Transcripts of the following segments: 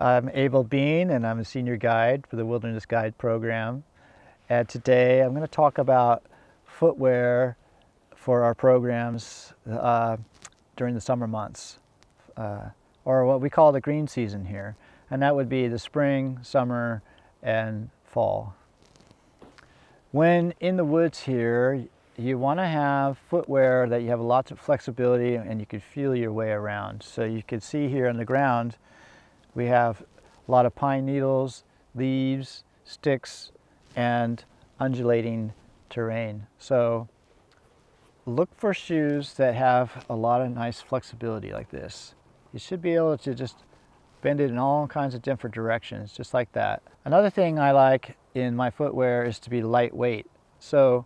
I'm Abel Bean, and I'm a senior guide for the Wilderness Guide program. And today I'm going to talk about footwear for our programs during the summer months, or what we call the green season here. And that would be the spring, summer, and fall. When in the woods here, you want to have footwear that you have lots of flexibility and you can feel your way around. So you can see here on the ground, we have a lot of pine needles, leaves, sticks, and undulating terrain. So look for shoes that have a lot of nice flexibility like this. You should be able to just bend it in all kinds of different directions, just like that. Another thing I like in my footwear is to be lightweight. So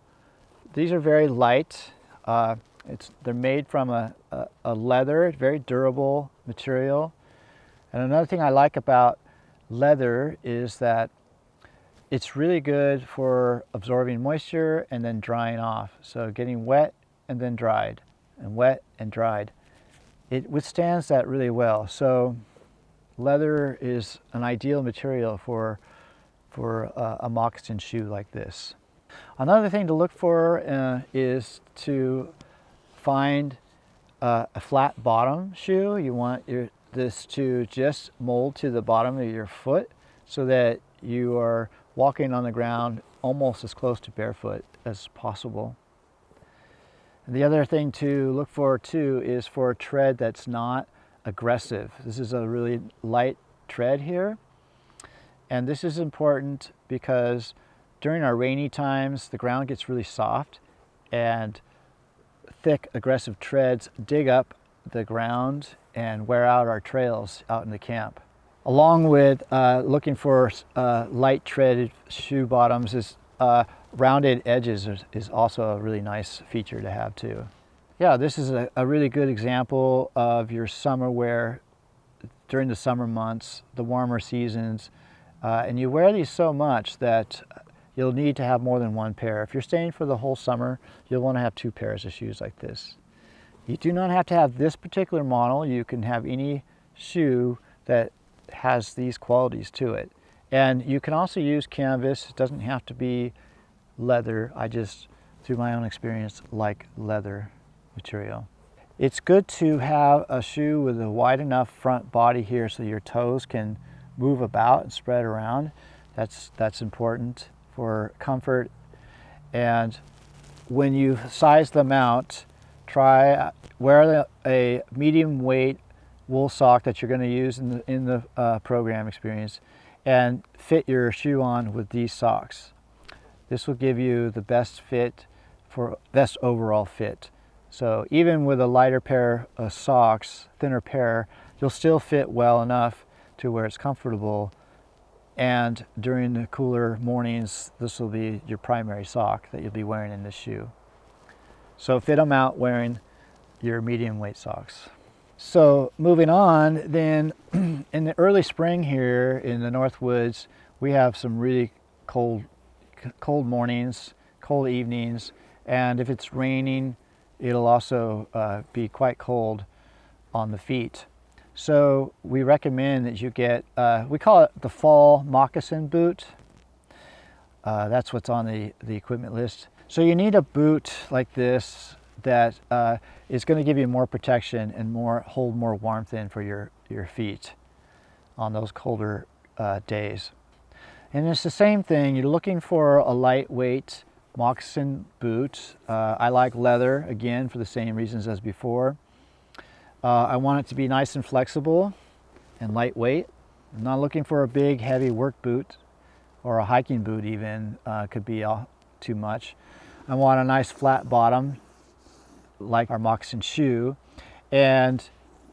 these are very light. They're made from a leather, very durable material. And another thing I like about leather is that it's really good for absorbing moisture and then drying off. So getting wet and then dried, and wet and dried. It withstands that really well. So leather is an ideal material for a moccasin shoe like this. Another thing to look for is to find a flat bottom shoe. You want this to just mold to the bottom of your foot so that you are walking on the ground almost as close to barefoot as possible. And the other thing to look for too is for a tread that's not aggressive. This is a really light tread here, and this is important because during our rainy times the ground gets really soft and thick aggressive treads dig up the ground and wear out our trails out in the camp. Along with looking for light treaded shoe bottoms is rounded edges is also a really nice feature to have too. Yeah, this is a really good example of your summer wear during the summer months, the warmer seasons, and you wear these so much that you'll need to have more than one pair. If you're staying for the whole summer, you'll want to have two pairs of shoes like this. You do not have to have this particular model. You can have any shoe that has these qualities to it. And you can also use canvas. It doesn't have to be leather. I just, through my own experience, like leather material. It's good to have a shoe with a wide enough front body here so your toes can move about and spread around. That's important for comfort. And when you size them out, wear a medium weight wool sock that you're going to use in the program experience, and fit your shoe on with these socks. This will give you the best overall fit. So even with a lighter pair of socks, thinner pair, you'll still fit well enough to where it's comfortable. And during the cooler mornings, this will be your primary sock that you'll be wearing in this shoe. So fit them out wearing your medium weight socks. So moving on, then in the early spring here in the North Woods, we have some really cold mornings, cold evenings, and if it's raining, it'll also be quite cold on the feet. So we recommend that you get, we call it the fall moccasin boot. That's what's on the equipment list. So you need a boot like this that is going to give you more protection and hold more warmth in for your feet on those colder days. And it's the same thing. You're looking for a lightweight moccasin boot. I like leather, again, for the same reasons as before. I want it to be nice and flexible and lightweight. I'm not looking for a big, heavy work boot, or a hiking boot even, could be too much. I want a nice flat bottom, like our moccasin shoe, and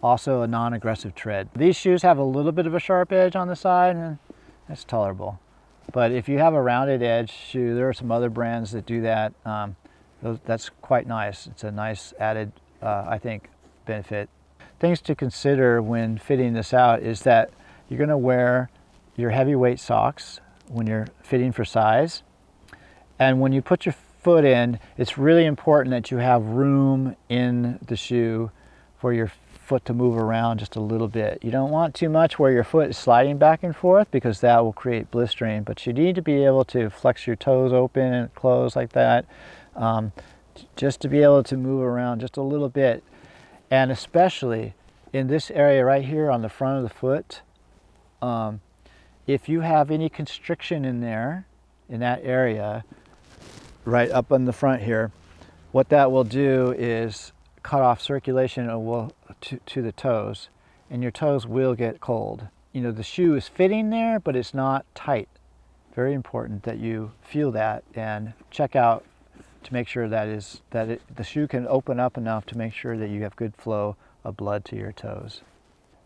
also a non-aggressive tread. These shoes have a little bit of a sharp edge on the side, and that's tolerable. But if you have a rounded edge shoe, there are some other brands that do that. That's quite nice. It's a nice added, I think, benefit. Things to consider when fitting this out is that you're going to wear your heavyweight socks when you're fitting for size. And when you put your foot in, it's really important that you have room in the shoe for your foot to move around just a little bit. You don't want too much where your foot is sliding back and forth, because that will create blistering, but you need to be able to flex your toes open and close like that, just to be able to move around just a little bit. And especially in this area right here on the front of the foot, if you have any constriction in there, in that area, right up on the front here, what that will do is cut off circulation to the toes, and your toes will get cold. You know, the shoe is fitting there, but it's not tight. Very important that you feel that and check out to make sure the shoe can open up enough to make sure that you have good flow of blood to your toes.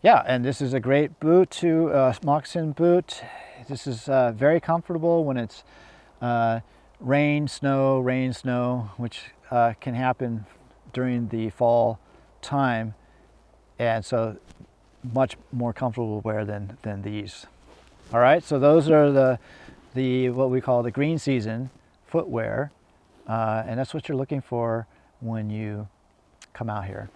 Yeah, and this is a great boot to moccasin boot. This is very comfortable when it's rain, snow, which can happen during the fall time, and so much more comfortable wear than these. All right, so those are the what we call the green season footwear, and that's what you're looking for when you come out here.